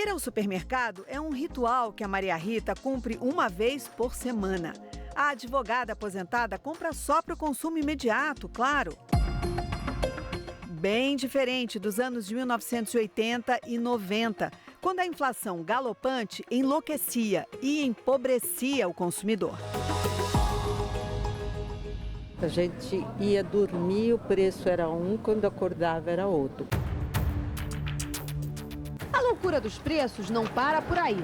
Ir ao supermercado é um ritual que a Maria Rita cumpre uma vez por semana. A advogada aposentada compra só para o consumo imediato, claro. Bem diferente dos anos de 1980 e 90, quando a inflação galopante enlouquecia e empobrecia o consumidor. A gente ia dormir, o preço era um, quando acordava era outro. A loucura dos preços não para por aí.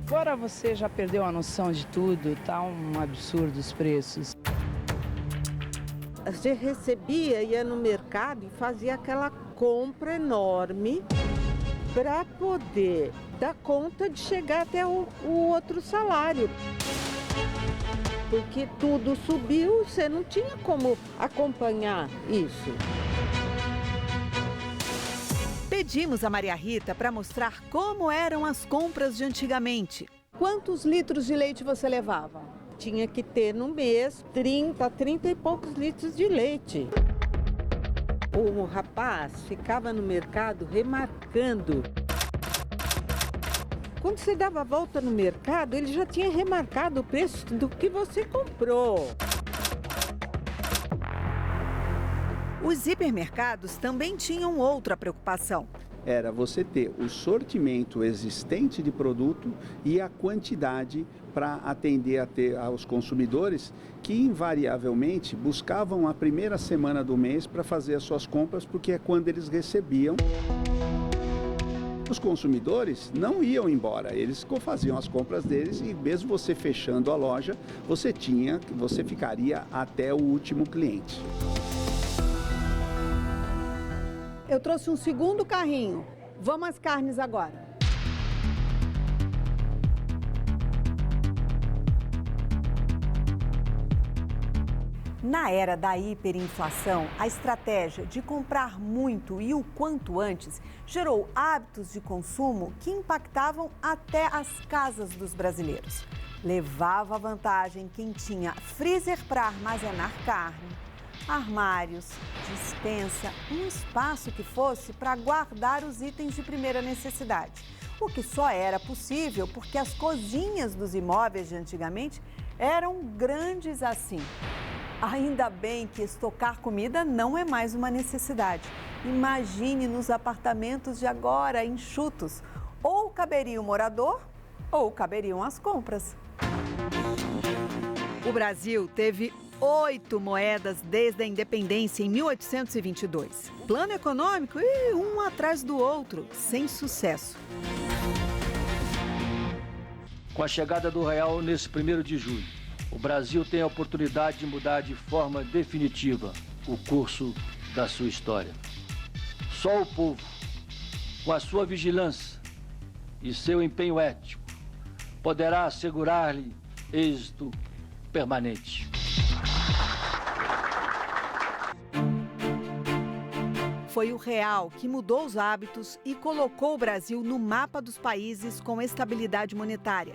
Agora você já perdeu a noção de tudo, tá um absurdo os preços. A gente recebia, ia no mercado e fazia aquela compra enorme para poder dar conta de chegar até o outro salário. Porque tudo subiu, você não tinha como acompanhar isso. Pedimos a Maria Rita para mostrar como eram as compras de antigamente. Quantos litros de leite você levava? Tinha que ter no mês 30 e poucos litros de leite. O rapaz ficava no mercado remarcando. Quando você dava a volta no mercado, ele já tinha remarcado o preço do que você comprou. Os hipermercados também tinham outra preocupação. Era você ter o sortimento existente de produto e a quantidade para atender aos consumidores que invariavelmente buscavam a primeira semana do mês para fazer as suas compras, porque é quando eles recebiam. Os consumidores não iam embora, eles faziam as compras deles e mesmo você fechando a loja, você ficaria até o último cliente. Eu trouxe um segundo carrinho. Vamos às carnes agora. Na era da hiperinflação, a estratégia de comprar muito e o quanto antes gerou hábitos de consumo que impactavam até as casas dos brasileiros. Levava vantagem quem tinha freezer para armazenar carne, armários, despensa, um espaço que fosse para guardar os itens de primeira necessidade. O que só era possível porque as cozinhas dos imóveis de antigamente eram grandes assim. Ainda bem que estocar comida não é mais uma necessidade. Imagine nos apartamentos de agora, enxutos. Ou caberia o morador, ou caberiam as compras. O Brasil teve 8 moedas desde a independência em 1822. Plano econômico e um atrás do outro, sem sucesso. Com a chegada do real nesse 1º de julho, o Brasil tem a oportunidade de mudar de forma definitiva o curso da sua história. Só o povo, com a sua vigilância e seu empenho ético, poderá assegurar-lhe êxito permanente. Foi o real que mudou os hábitos e colocou o Brasil no mapa dos países com estabilidade monetária.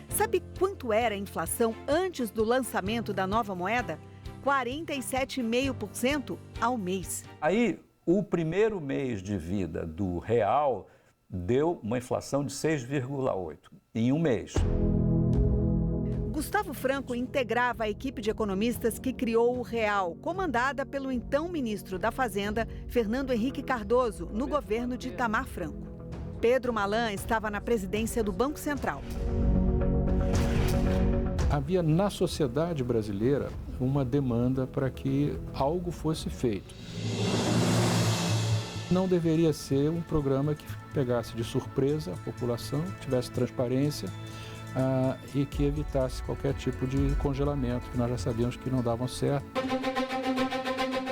Sabe quanto era a inflação antes do lançamento da nova moeda? 47,5% ao mês. Aí, o primeiro mês de vida do real deu uma inflação de 6,8% em um mês. Gustavo Franco integrava a equipe de economistas que criou o real, comandada pelo então ministro da Fazenda, Fernando Henrique Cardoso, no governo de Itamar Franco. Pedro Malan estava na presidência do Banco Central. Havia na sociedade brasileira uma demanda para que algo fosse feito. Não deveria ser um programa que pegasse de surpresa a população, tivesse transparência e que evitasse qualquer tipo de congelamento, que nós já sabíamos que não davam certo.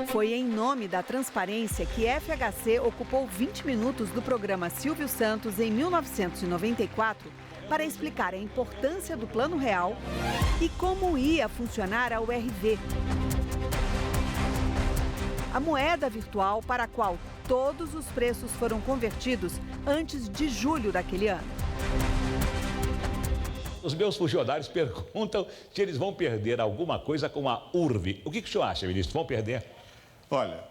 Foi em nome da transparência que FHC ocupou 20 minutos do programa Silvio Santos em 1994 para explicar a importância do Plano Real e como ia funcionar a URV. A moeda virtual para a qual todos os preços foram convertidos antes de julho daquele ano. Os meus funcionários perguntam se eles vão perder alguma coisa com a URV. O que o senhor acha, ministro? Vão perder? Olha,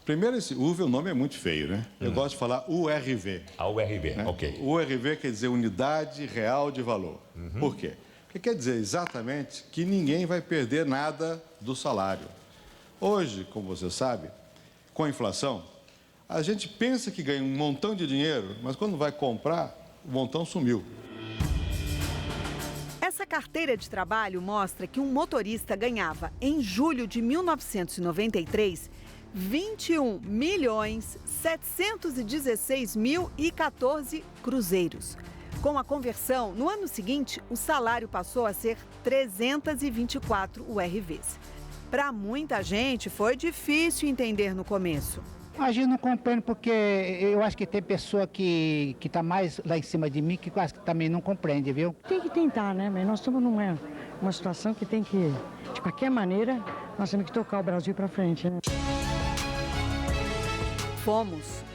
Primeiro, esse URV, o nome é muito feio, né? Eu gosto de falar URV. A URV, né? ok. URV quer dizer Unidade Real de Valor. Por quê? Porque quer dizer exatamente que ninguém vai perder nada do salário. Hoje, como você sabe, com a inflação, a gente pensa que ganha um montão de dinheiro, mas quando vai comprar, o montão sumiu. Essa carteira de trabalho mostra que um motorista ganhava, em julho de 1993, 21.716.014 cruzeiros. Com a conversão, no ano seguinte, o salário passou a ser 324 URVs. Para muita gente, foi difícil entender no começo. A gente não compreende porque eu acho que tem pessoa que está mais lá em cima de mim que quase que também não compreende, viu? Tem que tentar, né? Mas nós estamos numa situação que tem que, de qualquer maneira, nós temos que tocar o Brasil para frente, né?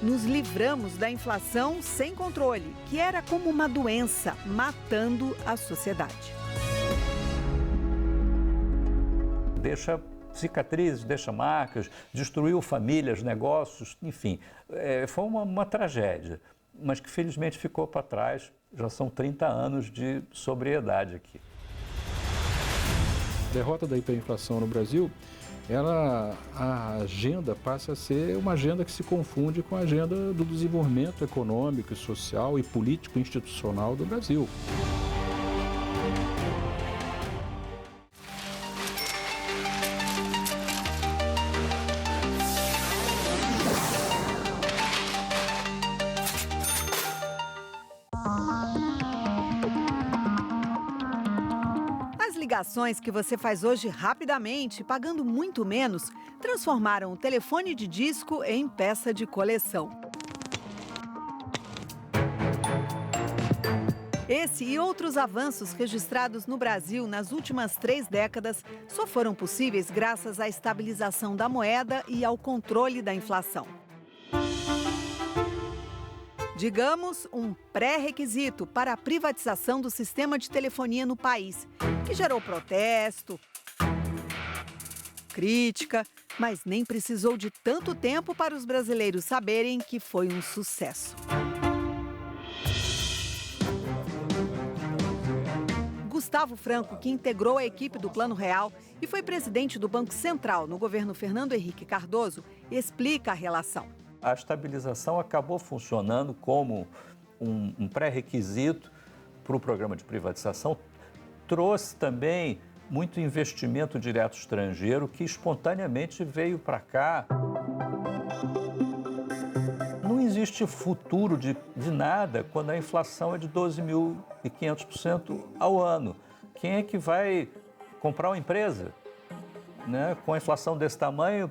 Nos livramos da inflação sem controle, que era como uma doença matando a sociedade. Deixa cicatrizes, deixa marcas, destruiu famílias, negócios, enfim. Foi uma tragédia, mas que felizmente ficou para trás. Já são 30 anos de sobriedade aqui. A derrota da hiperinflação no Brasil, a agenda passa a ser uma agenda que se confunde com a agenda do desenvolvimento econômico, social e político institucional do Brasil. Ligações que você faz hoje rapidamente, pagando muito menos, transformaram o telefone de disco em peça de coleção. Esse e outros avanços registrados no Brasil nas últimas 3 décadas só foram possíveis graças à estabilização da moeda e ao controle da inflação. Digamos, um pré-requisito para a privatização do sistema de telefonia no país, que gerou protesto, crítica, mas nem precisou de tanto tempo para os brasileiros saberem que foi um sucesso. Gustavo Franco, que integrou a equipe do Plano Real e foi presidente do Banco Central no governo Fernando Henrique Cardoso, explica a relação. A estabilização acabou funcionando como um pré-requisito para o programa de privatização. Trouxe também muito investimento direto estrangeiro que espontaneamente veio para cá. Não existe futuro de nada quando a inflação é de 12.500% ao ano. Quem é que vai comprar uma empresa, né, com a inflação desse tamanho?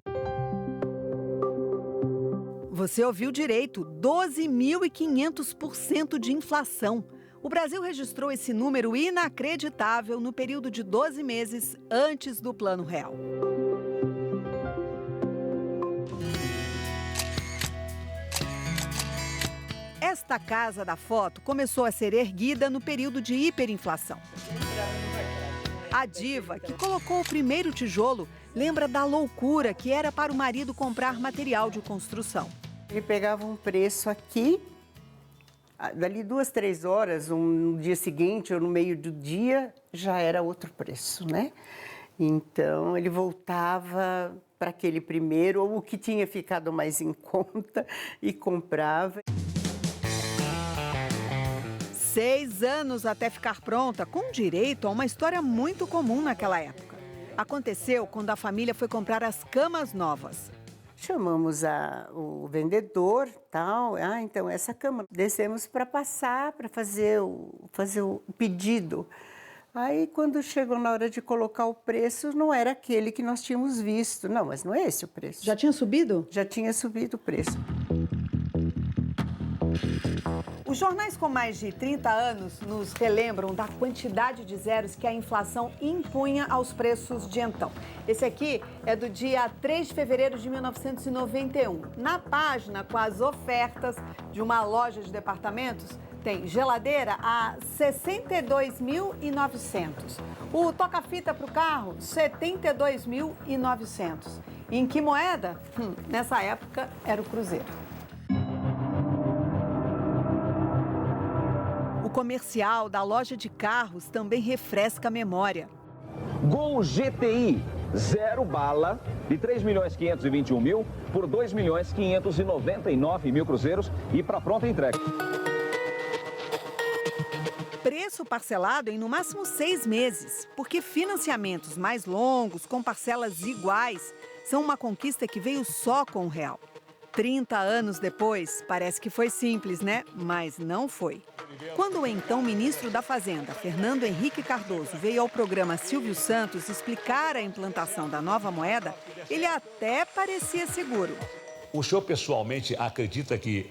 Você ouviu direito, 12.500% de inflação. O Brasil registrou esse número inacreditável no período de 12 meses antes do Plano Real. Esta casa da foto começou a ser erguida no período de hiperinflação. A diva, que colocou o primeiro tijolo, lembra da loucura que era para o marido comprar material de construção. Ele pegava um preço aqui, dali 2, 3 horas, no dia seguinte ou no meio do dia, já era outro preço, né? Então, ele voltava para aquele primeiro, ou o que tinha ficado mais em conta, e comprava. 6 anos até ficar pronta, com direito a uma história muito comum naquela época. Aconteceu quando a família foi comprar as camas novas. Chamamos o vendedor, tal. Então essa cama. Descemos para passar, para fazer o pedido. Aí quando chegou na hora de colocar o preço, não era aquele que nós tínhamos visto. Não, mas não é esse o preço. Já tinha subido? Já tinha subido o preço. Os jornais com mais de 30 anos nos relembram da quantidade de zeros que a inflação impunha aos preços de então. Esse aqui é do dia 3 de fevereiro de 1991. Na página com as ofertas de uma loja de departamentos, tem geladeira a 62.900. O toca-fita para o carro, 72.900. Em que moeda? Nessa época era o cruzeiro. O comercial da loja de carros também refresca a memória. Gol GTI, 0 bala, de 3.521.000 por 2.599.000 cruzeiros e para pronta entrega. Preço parcelado em no máximo 6 meses, porque financiamentos mais longos, com parcelas iguais, são uma conquista que veio só com o real. 30 anos depois, parece que foi simples, né? Mas não foi. Quando o então ministro da Fazenda, Fernando Henrique Cardoso, veio ao programa Silvio Santos explicar a implantação da nova moeda, ele até parecia seguro. O senhor pessoalmente acredita que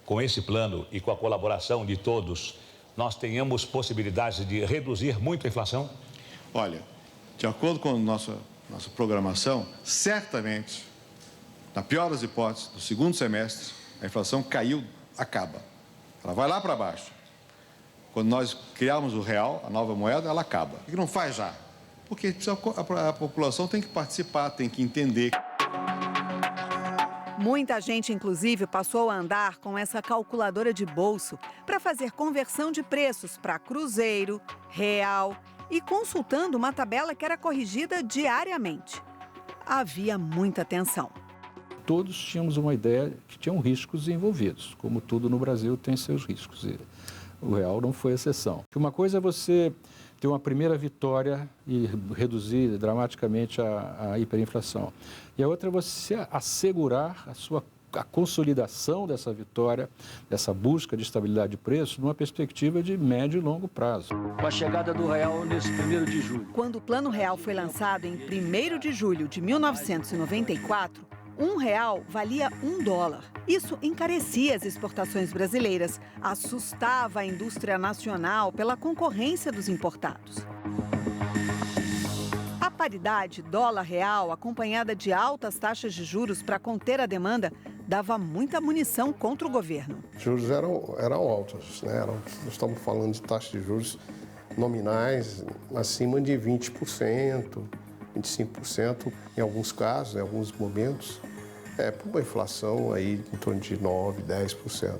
com esse plano e com a colaboração de todos, nós tenhamos possibilidades de reduzir muito a inflação? Olha, de acordo com a nossa programação, certamente, na pior das hipóteses, no segundo semestre, a inflação acaba. Ela vai lá para baixo. Quando nós criarmos o real, a nova moeda, ela acaba. Por que não faz já? Porque a população tem que participar, tem que entender. Muita gente, inclusive, passou a andar com essa calculadora de bolso para fazer conversão de preços para cruzeiro, real e consultando uma tabela que era corrigida diariamente. Havia muita tensão. Todos tínhamos uma ideia que tinham riscos envolvidos, como tudo no Brasil tem seus riscos. E o real não foi exceção. Uma coisa é você ter uma primeira vitória e reduzir dramaticamente a hiperinflação. E a outra é você assegurar a consolidação dessa vitória, dessa busca de estabilidade de preço, numa perspectiva de médio e longo prazo. Com a chegada do real nesse 1º de julho. Quando o Plano Real foi lançado em 1º de julho de 1994, R$1 valia $1. Isso encarecia as exportações brasileiras, assustava a indústria nacional pela concorrência dos importados. A paridade dólar-real, acompanhada de altas taxas de juros para conter a demanda, dava muita munição contra o governo. Os juros eram altos, né? Nós estamos falando de taxas de juros nominais acima de 20%, 25% em alguns casos, em alguns momentos. Por uma inflação aí em torno de 9%, 10%.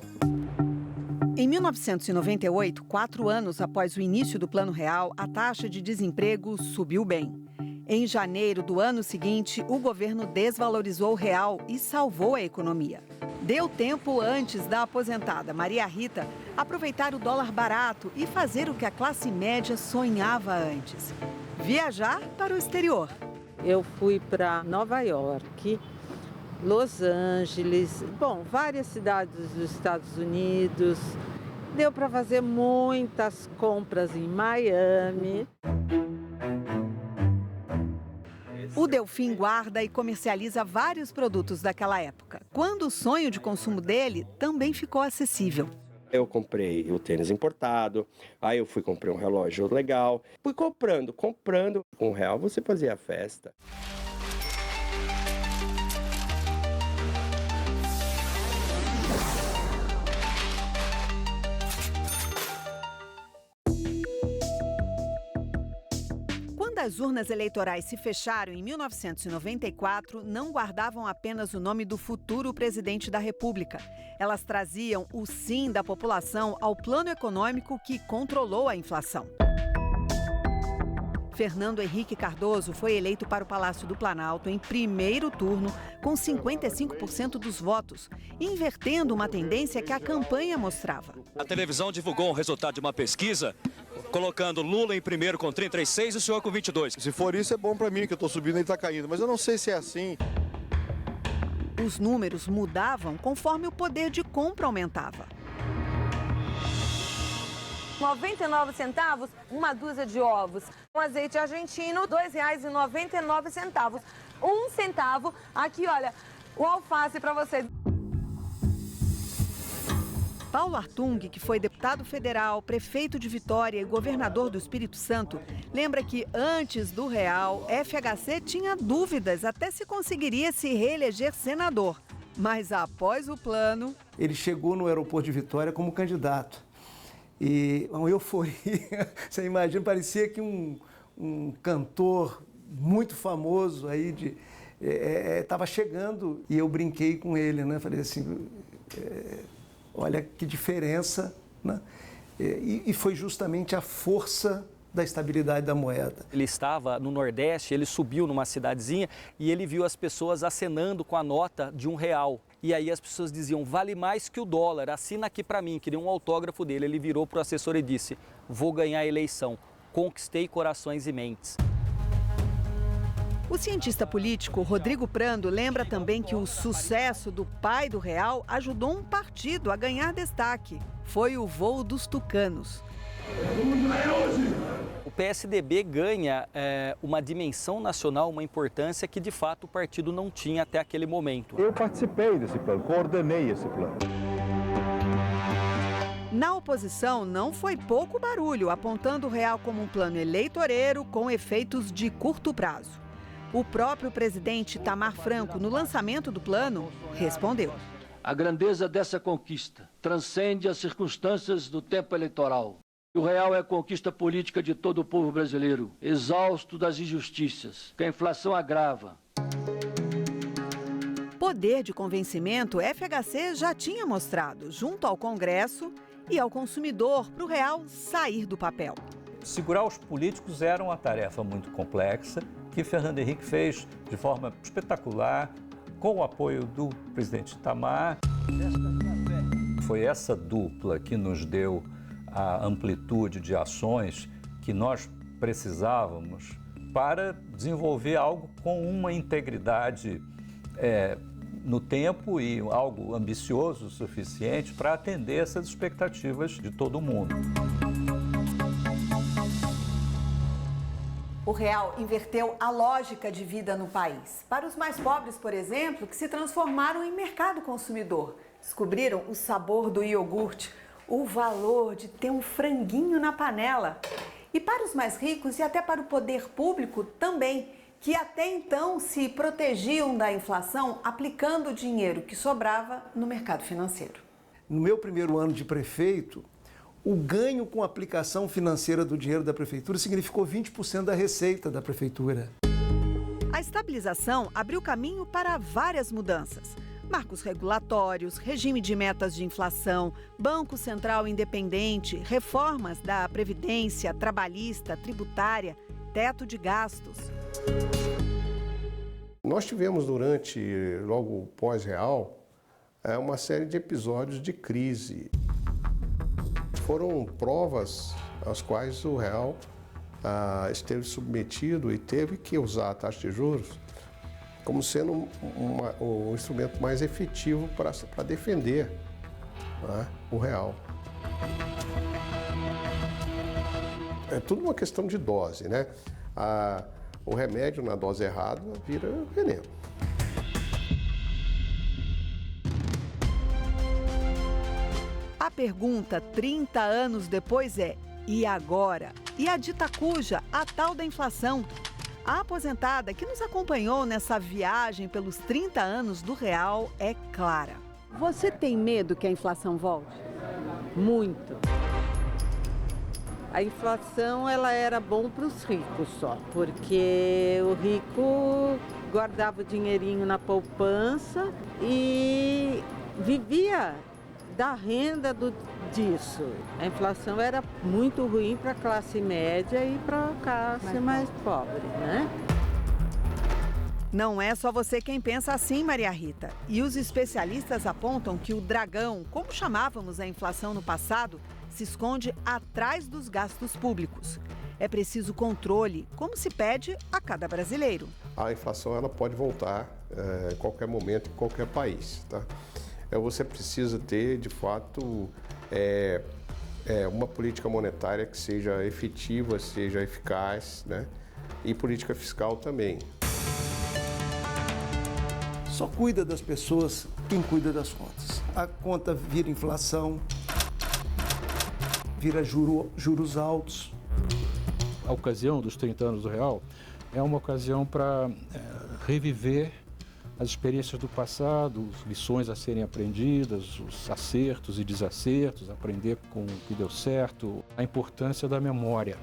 Em 1998, 4 anos após o início do Plano Real, a taxa de desemprego subiu bem. Em janeiro do ano seguinte, o governo desvalorizou o real e salvou a economia. Deu tempo antes da aposentada Maria Rita aproveitar o dólar barato e fazer o que a classe média sonhava antes: viajar para o exterior. Eu fui para Nova York, Los Angeles, várias cidades dos Estados Unidos. Deu para fazer muitas compras em Miami. O Delfim guarda e comercializa vários produtos daquela época, quando o sonho de consumo dele também ficou acessível. Eu comprei o tênis importado, aí eu comprei um relógio legal. Fui comprando. Com R$1 você fazia a festa. Quando as urnas eleitorais se fecharam em 1994, não guardavam apenas o nome do futuro presidente da República. Elas traziam o sim da população ao plano econômico que controlou a inflação. Fernando Henrique Cardoso foi eleito para o Palácio do Planalto em primeiro turno, com 55% dos votos, invertendo uma tendência que a campanha mostrava. A televisão divulgou o resultado de uma pesquisa, colocando Lula em primeiro com 36 e o senhor com 22. Se for isso, é bom para mim, que eu estou subindo e ele está caindo, mas eu não sei se é assim. Os números mudavam conforme o poder de compra aumentava. 99 centavos, uma dúzia de ovos. Um azeite argentino, R$ 2,99. 1 centavo. Aqui, olha, o alface para você. Paulo Artung, que foi deputado federal, prefeito de Vitória e governador do Espírito Santo, lembra que antes do real, FHC tinha dúvidas até se conseguiria se reeleger senador. Mas após o plano... Ele chegou no aeroporto de Vitória como candidato. E uma euforia, você imagina, parecia que um cantor muito famoso aí estava chegando e eu brinquei com ele, né? Falei assim, olha que diferença, né? E foi justamente a força da estabilidade da moeda. Ele estava no Nordeste, ele subiu numa cidadezinha e ele viu as pessoas acenando com a nota de R$1. E aí as pessoas diziam, vale mais que o dólar, assina aqui para mim, queria um autógrafo dele. Ele virou para o assessor e disse, vou ganhar a eleição, conquistei corações e mentes. O cientista político Rodrigo Prando lembra também que o sucesso do pai do real ajudou um partido a ganhar destaque. Foi o voo dos tucanos. O PSDB ganha uma dimensão nacional, uma importância que de fato o partido não tinha até aquele momento. Eu participei desse plano, coordenei esse plano. Na oposição, não foi pouco barulho, apontando o real como um plano eleitoreiro com efeitos de curto prazo. O próprio presidente Itamar Franco, no lançamento do plano, respondeu. A grandeza dessa conquista transcende as circunstâncias do tempo eleitoral. O real é a conquista política de todo o povo brasileiro, exausto das injustiças, que a inflação agrava. Poder de convencimento, o FHC já tinha mostrado, junto ao Congresso e ao consumidor, para o real sair do papel. Segurar os políticos era uma tarefa muito complexa, que Fernando Henrique fez de forma espetacular, com o apoio do presidente Itamar. Foi essa dupla que nos deu a amplitude de ações que nós precisávamos para desenvolver algo com uma integridade no tempo e algo ambicioso o suficiente para atender essas expectativas de todo mundo. O real inverteu a lógica de vida no país. Para os mais pobres, por exemplo, que se transformaram em mercado consumidor, descobriram o sabor do iogurte, o valor de ter um franguinho na panela. E para os mais ricos e até para o poder público também, que até então se protegiam da inflação aplicando o dinheiro que sobrava no mercado financeiro. No meu primeiro ano de prefeito, o ganho com a aplicação financeira do dinheiro da prefeitura significou 20% da receita da prefeitura. A estabilização abriu caminho para várias mudanças. Marcos regulatórios, regime de metas de inflação, Banco Central independente, reformas da Previdência, trabalhista, tributária, teto de gastos. Nós tivemos logo pós-real, uma série de episódios de crise. Foram provas às quais o real esteve submetido e teve que usar a taxa de juros como sendo o instrumento mais efetivo para defender, né, o real. É tudo uma questão de dose, né? O remédio na dose errada vira veneno. A pergunta 30 anos depois é: e agora? E a dita cuja, a tal da inflação? A aposentada que nos acompanhou nessa viagem pelos 30 anos do real é clara. Você tem medo que a inflação volte? Muito. A inflação ela era bom para os ricos só, porque o rico guardava o dinheirinho na poupança e vivia da renda disso. A inflação era muito ruim para a classe média e para a classe mais pobre, né? Não é só você quem pensa assim, Maria Rita. E os especialistas apontam que o dragão, como chamávamos a inflação no passado, se esconde atrás dos gastos públicos. É preciso controle, como se pede a cada brasileiro. A inflação ela pode voltar em qualquer momento, em qualquer país, tá? Você precisa ter, de fato, uma política monetária que seja efetiva, seja eficaz, né? E política fiscal também. Só cuida das pessoas quem cuida das contas. A conta vira inflação, vira juros altos. A ocasião dos 30 anos do real é uma ocasião para reviver as experiências do passado, lições a serem aprendidas, os acertos e desacertos, aprender com o que deu certo, a importância da memória.